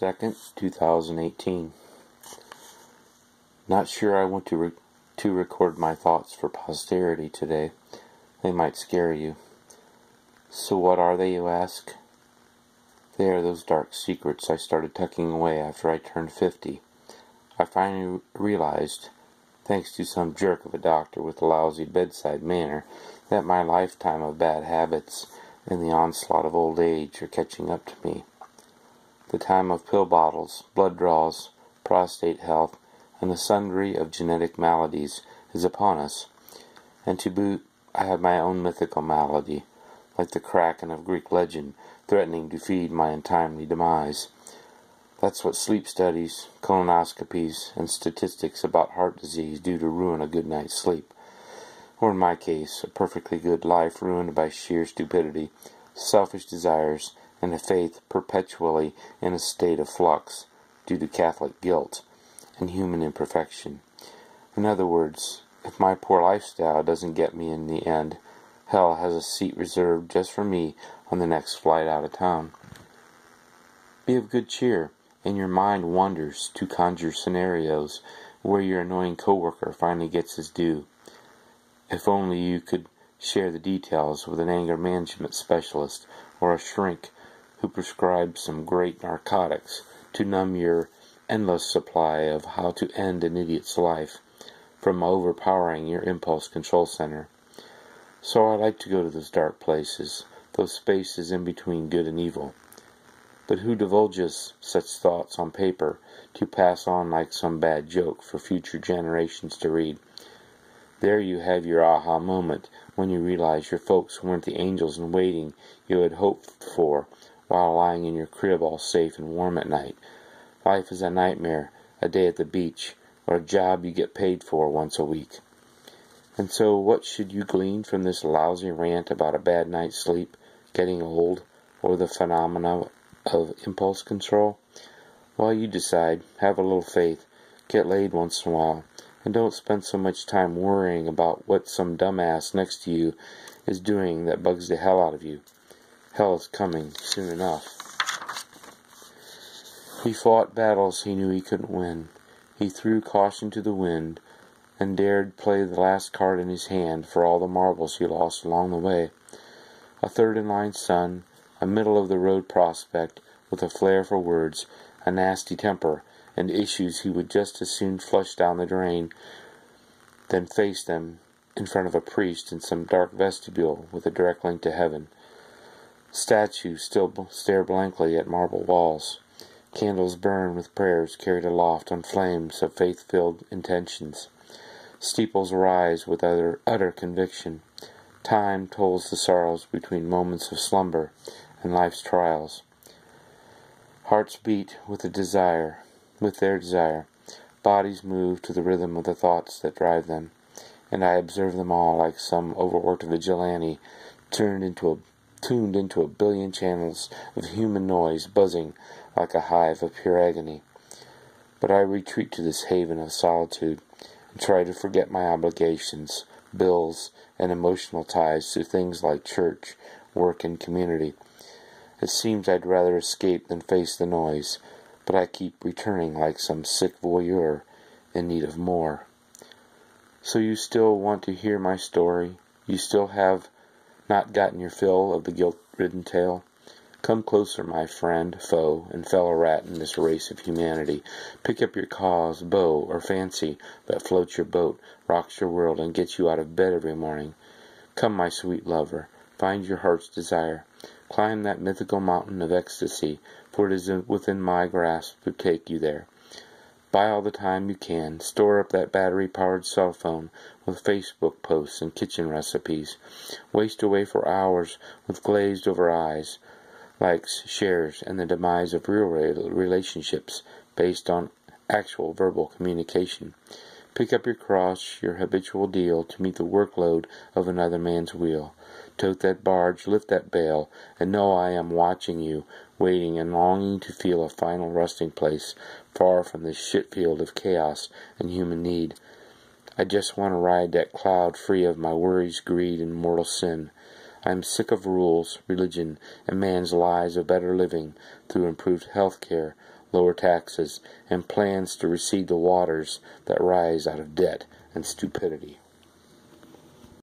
2nd, 2018. Not sure I want to record my thoughts for posterity today. They might scare you. So what are they, you ask? They are those dark secrets I started tucking away after I turned 50. I finally realized, thanks to some jerk of a doctor with a lousy bedside manner, that my lifetime of bad habits and the onslaught of old age are catching up to me. The time of pill bottles, blood draws, prostate health, and the sundry of genetic maladies is upon us. And to boot, I have my own mythical malady, like the kraken of Greek legend, threatening to feed my untimely demise. That's what sleep studies, colonoscopies, and statistics about heart disease do to ruin a good night's sleep. Or in my case, a perfectly good life ruined by sheer stupidity, selfish desires, and a faith perpetually in a state of flux due to Catholic guilt and human imperfection. In other words, if my poor lifestyle doesn't get me in the end, hell has a seat reserved just for me on the next flight out of town. Be of good cheer, and your mind wanders to conjure scenarios where your annoying coworker finally gets his due. If only you could share the details with an anger management specialist or a shrink who prescribes some great narcotics to numb your endless supply of how to end an idiot's life from overpowering your impulse control center. So I like to go to those dark places, those spaces in between good and evil. But who divulges such thoughts on paper to pass on like some bad joke for future generations to read? There you have your aha moment when you realize your folks weren't the angels in waiting you had hoped for while lying in your crib all safe and warm at night. Life is a nightmare, a day at the beach, or a job you get paid for once a week. And so what should you glean from this lousy rant about a bad night's sleep, getting old, or the phenomena of impulse control? Well, you decide. Have a little faith. Get laid once in a while. And don't spend so much time worrying about what some dumbass next to you is doing that bugs the hell out of you. Hell is coming soon enough. He fought battles he knew he couldn't win. He threw caution to the wind and dared play the last card in his hand for all the marbles he lost along the way. A third-in-line son, a middle-of-the-road prospect with a flair for words, a nasty temper, and issues he would just as soon flush down the drain than face them in front of a priest in some dark vestibule with a direct link to heaven. Statues still stare blankly at marble walls. Candles burn with prayers carried aloft on flames of faith-filled intentions. Steeples rise with utter conviction. Time tolls the sorrows between moments of slumber and life's trials. Hearts beat with their desire. Bodies move to the rhythm of the thoughts that drive them. And I observe them all like some overworked vigilante tuned into a billion channels of human noise buzzing like a hive of pure agony. But I retreat to this haven of solitude and try to forget my obligations, bills, and emotional ties to things like church, work, and community. It seems I'd rather escape than face the noise, but I keep returning like some sick voyeur in need of more. So you still want to hear my story? You still have not gotten your fill of the guilt-ridden tale? Come closer, my friend, foe, and fellow rat in this race of humanity. Pick up your cause, bow, or fancy that floats your boat, rocks your world, and gets you out of bed every morning. Come, my sweet lover, find your heart's desire. Climb that mythical mountain of ecstasy, for it is within my grasp to take you there. Buy all the time you can. Store up that battery-powered cell phone with Facebook posts and kitchen recipes. Waste away for hours with glazed-over eyes, likes, shares, and the demise of real relationships based on actual verbal communication. Pick up your cross, your habitual deal, to meet the workload of another man's wheel. Tote that barge, lift that bale, and know I am watching you, waiting and longing to feel a final resting place far from this shit field of chaos and human need. I just want to ride that cloud free of my worries, greed, and mortal sin. I am sick of rules, religion, and man's lies of better living through improved health care, lower taxes, and plans to recede the waters that rise out of debt and stupidity.